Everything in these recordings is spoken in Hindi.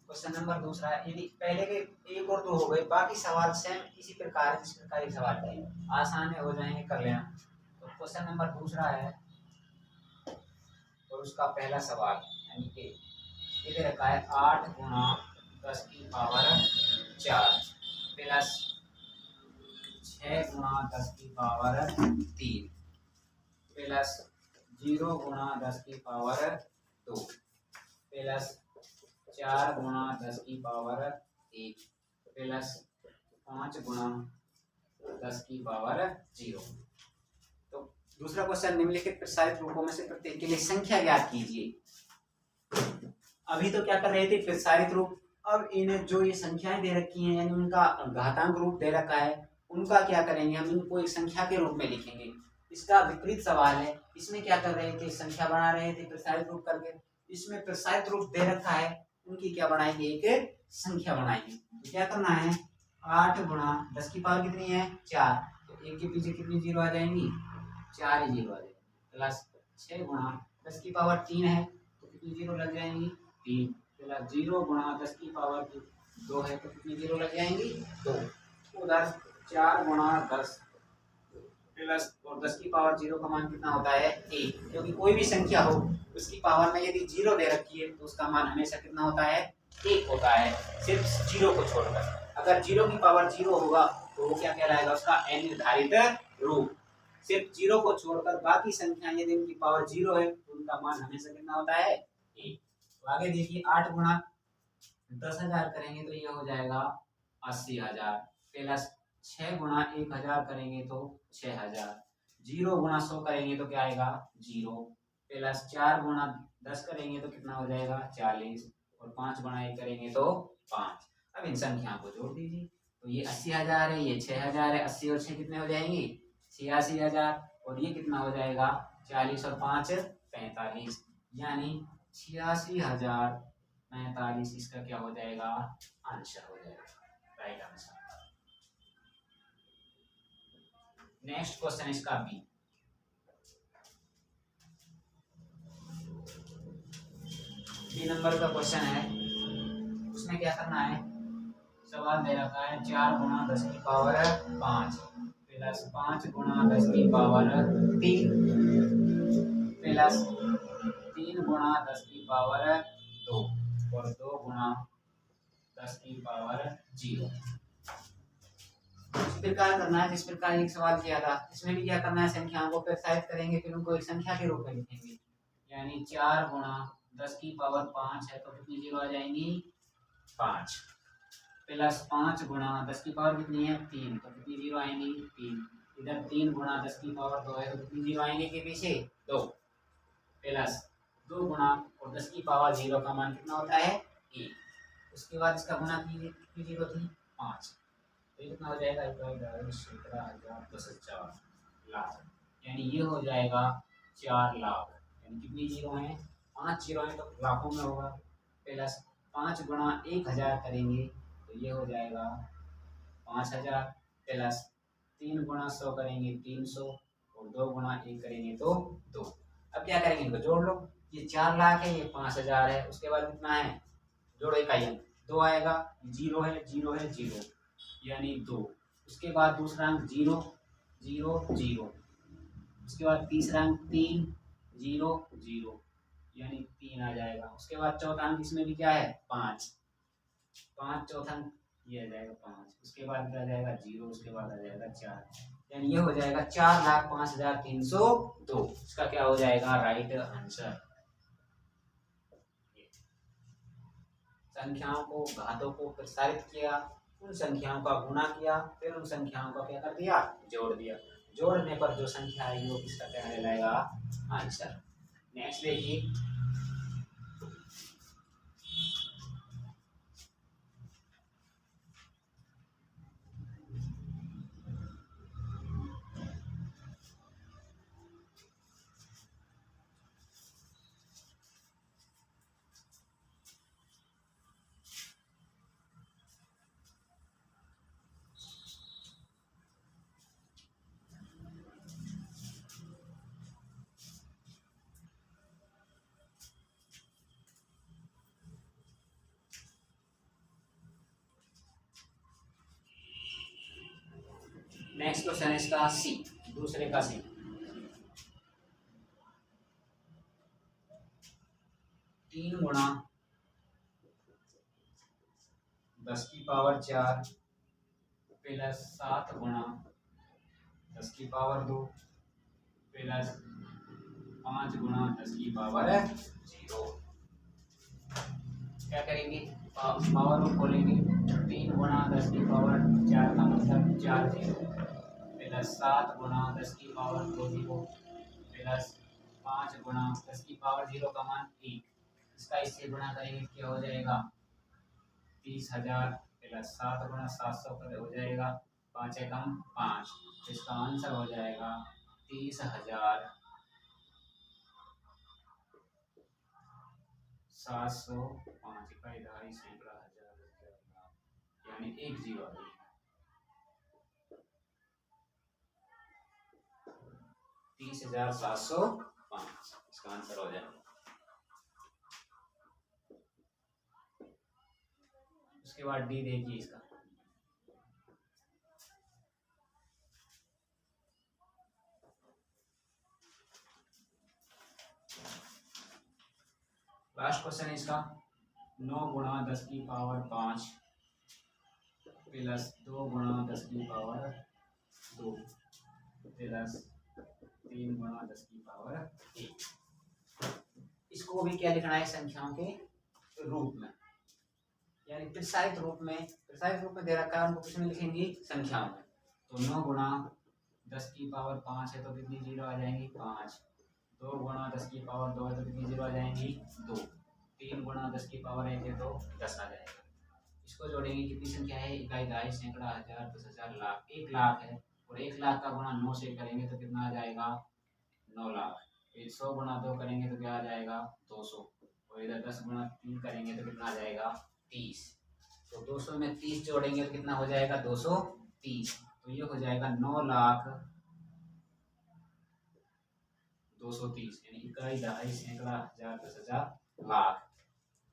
क्वेश्चन नंबर दूसरा, यदि पहले के एक और दो हो गए, बाकी सवाल सेम इसी प्रकार है जिस प्रकार एक सवाल है, आसान है, हो जाएंगे, कर लेना। तो क्वेश्चन नंबर दूसरा है और उसका पहला सवाल यानी कि ये दे रखा है 8 गुणा 10 की पावर 4 प्लस 6 गुणा 10 की पावर 3 प्लस 0 गुणा 10 की पावर 2 प्लस 4 गुणा 10 की पावर 1 प्लस 5 गुणा 10 की पावर 0। तो दूसरा क्वेश्चन, निम्नलिखित प्रसारित रूपों में से प्रत्येक के लिए संख्या ज्ञात कीजिए। अभी तो क्या कर रहे थे, प्रसारित रूप। अब इन्हें जो ये संख्याएं दे रखी हैं यानी उनका घातांक रूप दे रखा है, उनका क्या करेंगे, हम इनको एक संख्या के रूप में लिखेंगे। इसका विपरीत सवाल है, इसमें क्या कर रहे थे, संख्या बना रहे थे प्रसारित रूप करके। इसमें प्रसारित रूप दे रखा है, उनकी क्या बनाएंगे, एक संख्या बनाएंगे। तो क्या करना है, 8 गुणा 10 की पावर कितनी है 4, तो एक के पीछे कितनी जीरो आ जाएंगी, 4 ही जीरो आ जाएंगी। प्लस 6 गुणा 10 की पावर 3 है तो कितनी जीरो लग जाएंगी, 3 प्लस 0 गुणा 10 की पावर 2 है तो कितनी जीरो लग जाएंगी, 2। उधर 4 गुणा 10 प्लस और 10 की पावर 0 का मान कितना होता है 1, क्योंकि कोई भी संख्या हो उसकी पावर में यदि 0 दे रखी है तो उसका मान हमेशा कितना होता है, 1 होता है, सिर्फ 0 को छोड़कर। अगर 0 की पावर 0 होगा तो वो क्या कहलाएगा, उसका अनिर्धारित रूप। सिर्फ 0 को छोड़कर बाकी संख्याएं यदि उनकी पावर 0 है तो उनका मान हमेशा कितना होता है, 1। तो आगे देखिए, 8 गुणा 10,000 करेंगे तो ये हो जाएगा 80,000 प्लस 6 गुणा 1,000 करेंगे तो 6,000, 0 गुणा 100 करेंगे तो क्या आएगा 0, प्लस 4 गुणा 10 करेंगे तो कितना हो जाएगा 40, और 5 गुणा 1 करेंगे तो 5। अब इन संख्याओं को जोड़ दीजिए, तो ये 80,000 है, ये 6,000 है, 80 और 6 कितने हो जाएंगे 86,000, और ये कितना हो जाएगा 40 और 5 45, यानी 86,045 इसका क्या हो जाएगा, आंसर हो जाएगा, राइट आंसर। नेक्स्ट क्वेश्चन इसका बी। बी नंबर का क्वेश्चन है, उसमें क्या करना है, सवाल दे रखा है 4 गुणा 10 की पावर 5 प्लस 5 गुणा 10 की पावर 3 प्लस 3 गुणा 10 की पावर 2 और 2 गुणा 10 की पावर 0। इस प्रकार करना है जिस प्रकार एक सवाल किया था, इसमें भी क्या करना है, संख्याओं को प्रसारित करेंगे, फिर उनको एक संख्या के रूप में लिखेंगे। यानी 4 गुणा 10 की पावर 5 है तो कितनी जीरो आ जाएंगी 5, प्लस 5 गुणा 10 की पावर कितनी है 3 तो कितनी जीरो आएंगी 3, इधर 3 गुणा 10 की पावर 2 है तो कितनी जीरो आएंगे के पीछे 2, प्लस 2 गुणा और 10 की पावर 0 का मान कितना होता है 1, उसके बाद इसका गुणा कीजिए, कितनी जीरो थी 5, तो ये कितना हो जाएगा 17,000 लाख, यानी ये हो जाएगा 4 लाख, यानी कितनी जीरो हैं 5 जीरो हैं तो लाखों में होगा। प्लस 5 गुणा 1,000 करेंगे तो ये हो जाएगा 5,000, प्लस 3 गुणा 100 करेंगे 300, और 2 गुणा 1 करेंगे तो 2। अब क्या करेंगे, इनको जोड़ लो, ये 4 लाख है, ये 5,000 है, उसके बाद कितना है, जोड़ो इकाई 2 आएगा, जीरो है जीरो है जीरो, यानी 2, उसके बाद दूसरा अंक 0 0 0, उसके बाद तीसरा अंक 3 0 0, यानी 3 आ जाएगा, उसके बाद चौथा अंक इसमें भी क्या है 5 5, चौथा अंक ये आ जाएगा 5, उसके बाद क्या आ जाएगा 0, उसके बाद आ जाएगा 4, यानी ये हो जाएगा 4,05,302, इसका क्या हो जाएगा राइट आंसर। संख्याओं को, घातों को प्रसारित किया, उन संख्याओं का गुणा किया, फिर उन संख्याओं का क्या कर दिया, जोड़ दिया, जोड़ने पर जो संख्या आएगी वो किसका क्या कहलाएगा, आंसर। नेक्स्ट देखिए, नेक्स्ट क्वेश्चन है इसका सी, दूसरे का सी। 3 गुणा 10 की पावर 4 प्लस 7 गुणा 10 की पावर 2 प्लस 5 गुणा 10 की पावर 0। क्या करेंगे, पावर को खोलेंगे। 3 गुणा 10 की पावर 4 का मतलब 4 0 प्लस 7 गुणा 10 की पावर 2 0 प्लस 5 गुणा 10 की पावर 0 का मान 1। इसका इससे गुणा करेंगे क्या हो जाएगा, 30,000 प्लस 7 गुणा 700 का हो जाएगा 5 एकम 5। इसका आंसर हो जाएगा 30,705 इकाई दहाई सैकड़ा हजार यानी 1 जीरो आ गई। 30,705 इसका आंसर हो जाएगा। उसके बाद डी देखिए इसका। लास्ट क्वेश्चन है इसका। 9 गुणा 10 की पावर 5 प्लस 2 गुणा 10 की पावर 2 प्लस 3 गुणा 10 की पावर 1। इसको भी क्या लिखना है, संख्याओं के रूप में, यानी प्रिसाइज रूप में। प्रिसाइज रूप में दे रखा है, उनको किस में लिखेंगे, संख्याओं में। तो 9 गुणा 10 की पावर 5 है तो कितनी जीरो आ जाएंगी, 5। 2 गुणा 10 की पावर 2 है तो कितनी जीरो आ जाएंगी, 2। 3 गुणा 10 की पावर 1 है तो 10 आ जाएगा। इसको जोड़ेंगे, कितनी संख्या है, इकाई दहाई सैकड़ा हजार 10,000 लाख। 1 लाख है और 1 लाख का गुणा 9 से करेंगे तो कितना आ जाएगा, 9 लाख। फिर 100 गुणा 2 करेंगे तो क्या आ जाएगा, 200। और इधर 10 गुणा 3 करेंगे तो कितना आ जाएगा, 30। तो 200 में 30 जोड़ेंगे तो कितना हो जाएगा, 230। तो ये हो जाएगा 9,230 यानी इकाई दहाई सैकड़ा हजार 10,000 लाख।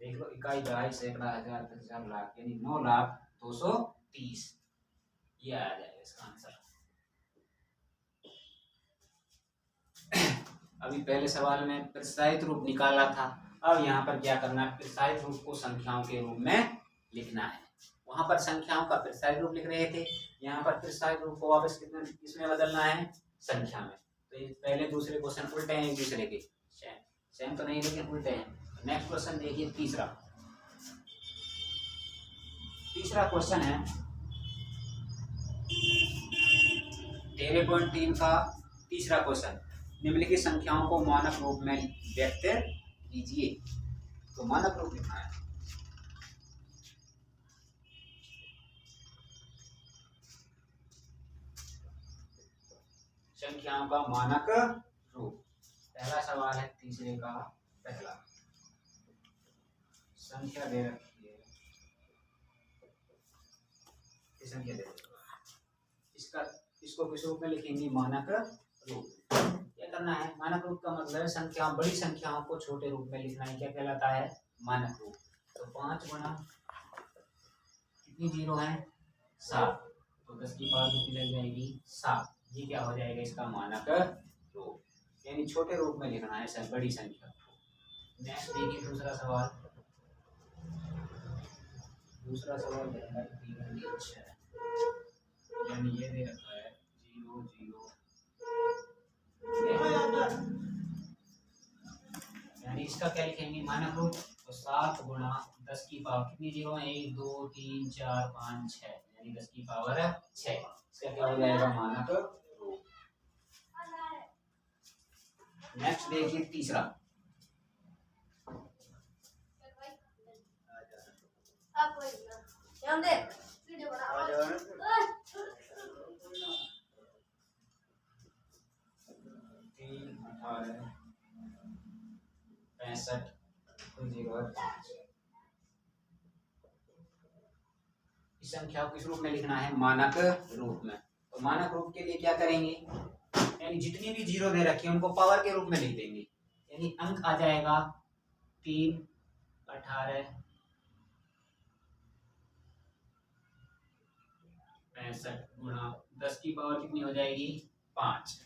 देख लो, इकाई दहाई सैकड़ा हजार 10,000 लाख यानी 9,230। ये आ जाएगा इसका आंसर। अभी पहले सवाल में प्रिसाइज रूप निकाला था, अब यहाँ पर क्या करना है, प्रिसाइज रूप को संख्याओं के रूप में लिखना है। वहां पर संख्याओं का प्रिसाइज रूप लिख रहे थे, यहाँ पर प्रिसाइज रूप को वापस किसमें बदलना है, संख्या में। तो पहले दूसरे क्वेश्चन उल्टे हैं एक दूसरे के, सेम तो नहीं लेकिन उल्टे हैं। नेक्स्ट क्वेश्चन देखिए, तीसरा क्वेश्चन है 13.3 का तीसरा क्वेश्चन। निम्नलिखित संख्याओं को मानक रूप में व्यक्त कीजिए। तो मानक रूप लिखना है। संख्याओं का मानक रूप। पहला सवाल है तीसरे का पहला। संख्या दे रखी है, संख्या दे रखी है। इसको किस रूप में लिखेंगे, मानक रूप। क्या करना है, मानक रूप का मतलब है संख्या, बड़ी संख्याओं को छोटे रूप में लिखना है, क्या कहलाता है, मानक रूप। तो 5 गुणा कितनी जीरो है, 7, तो 10 की पावर कितनी लग जाएगी, 7। ये क्या हो जाएगा, इसका मानक रूप, यानी छोटे रूप में लिखना है सर बड़ी संख्या। नेक्स्ट देखिए दूसरा सवाल। दूसरा सवाल दे रखा है 3 यानी ये दे रखा है 0 0 यानी इसका क्या लिखेंगे, मानक रूप। तो 7 गुणा 10 की पावर कितनी जीरो है, 1 2 3 4 5 6 यानी 10 की पावर 6। इसका क्या हो जाएगा, मानक रूप। नेक्स्ट देखिए तीसरा। इस संख्या को किस रूप में लिखना है, मानक रूप में। तो मानक रूप के लिए क्या करेंगे, यानी जितनी भी जीरो दे रखी है उनको पावर के रूप में लिख देंगे। यानी अंक आ जाएगा 3 18 65 गुणा 10 की पावर कितनी हो जाएगी 5।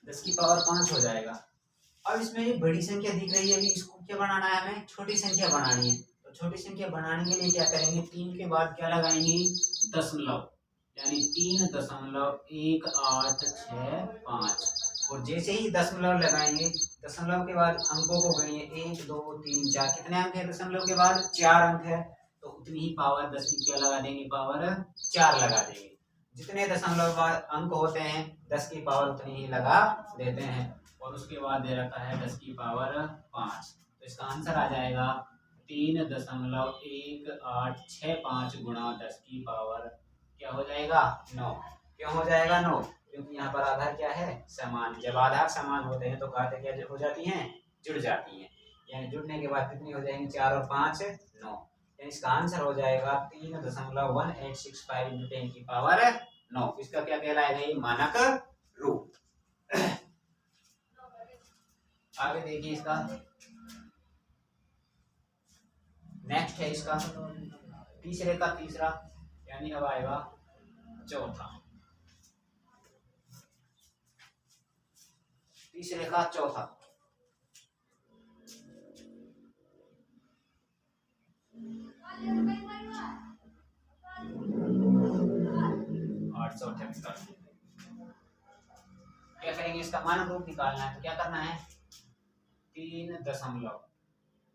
10 की पावर 5 हो जाएगा। अब इसमें ये बड़ी संख्या दिख रही है, अभी इसको क्या बनाना है, हमें छोटी संख्या बनानी है। तो छोटी संख्या बनाने के लिए क्या करेंगे, 3 के बाद क्या लगाएंगे, दशमलव, यानी 3.1865। और जैसे ही दशमलव लगाएंगे, दशमलव के बाद अंकों को गणिए, 1 2 3 4, कितने अंक है दशमलव के बाद 4 अंक है, तो उतनी ही पावर 10 की क्या लगा देंगे, पावर 4 लगा देंगे। जितने दशमलव अंक होते हैं 10 की पावर उतनी ही लगा देते हैं। और उसके बाद दे रखा है 10 की पावर 5, तो इसका आंसर आ जाएगा 3.1865 गुणा 10 की पावर क्या हो जाएगा 9। क्यों हो जाएगा 9, क्योंकि यहाँ पर आधार क्या है, समान। जब आधार समान होते हैं तो घातें क्या हो जाती हैं, जुड़ जाती हैं। यानी जुड़ने के बाद कितनी हो जाएंगी, 4 और 5 9। यानी इसका आंसर हो जाएगा 3.1865 इंटू 10 की पावर 9। इसका क्या कहलाएगा, ये मानक रूप। आगे देखिए इसका नेक्स्ट है, इसका तीसरे का तीसरा, यानी अब आएगा चौथा। तीसरे का चौथा, क्या करेंगे, इसका मानक रूप निकालना है। तो क्या करना है, 3 दशमलव,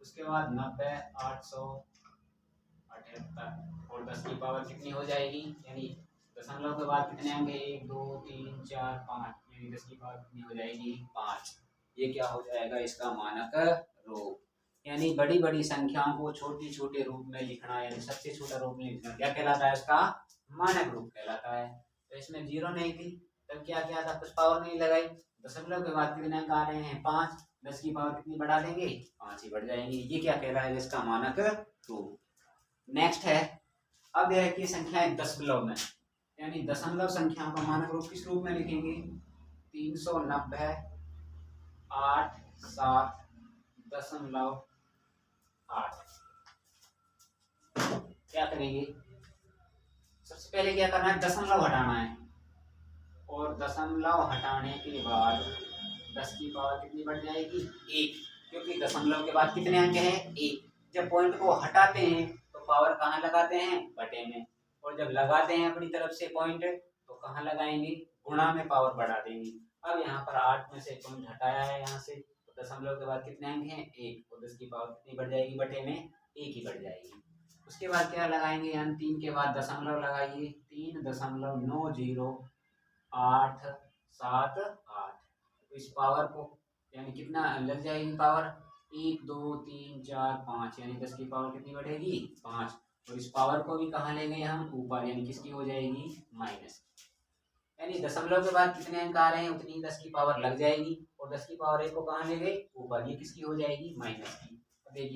उसके बाद 90 878 और 10 की पावर कितनी हो जाएगी, यानी दशमलव के बाद कितने अंक है, 1 2 3 4 5, यानी 10 की पावर कितनी हो जाएगी 5। ये क्या हो जाएगा, इसका मानक रूप। यानी बड़ी बड़ी संख्याओं को छोटे छोटे रूप में लिखना, यानी सबसे छोटा रूप में लिखना क्या कहलाता है, उसका मानक रूप कहलाता है। तो इसमें 0 नहीं थी, तब क्या किया था, कुछ पावर नहीं लगाई। दशमलव के बाद कितने अंक आ रहे हैं 5, 10 की पावर कितनी बढ़ा देंगे, 5 ही बढ़ जाएंगे। ये क्या कहलाएगा, इसका मानक रूप। नेक्स्ट है, अब यह की संख्याएं दशमलव में, यानी दशमलव संख्याओं का मानक रूप किस रूप में लिखेंगे, 390 87.8। क्या करेंगे, सबसे पहले क्या करना है, दशमलव हटाना है। और दशमलव हटाने के बाद 10 की पावर कितनी बढ़ जाएगी 1, क्योंकि दशमलव के बाद कितने अंक हैं 1। जब पॉइंट को हटाते हैं तो पावर कहाँ लगाते हैं, बटे में। और जब लगाते हैं अपनी तरफ से पॉइंट, तो कहाँ लगाएंगे, गुणा में पावर बढ़ा देंगे। अब यहाँ पर 8 में से पॉइंट हटाया है यहाँ से, तो दशमलव के बाद कितने अंक हैं 1, और 10 की पावर कितनी बढ़ जाएगी, बटे में 1 ही बढ़ जाएगी। उसके बाद क्या लगाएंगे, यानी 3 के बाद दशमलव लगाइए, 3.90878। इस पावर को यानी कितना लग जाएगी पावर, 1 2 3 4 5, यानी 10 की पावर कितनी बढ़ेगी 5। और इस पावर को भी कहाँ ले गए हम, ऊपर, यानी किसकी हो जाएगी माइनस। यानी दशमलव के बाद कितने अंक आ रहे हैं उतनी 10 की पावर लग जाएगी, और 10 की पावर 1 को कहाँ ले गए ऊपर, ये किसकी हो जाएगी माइनस की। देखिए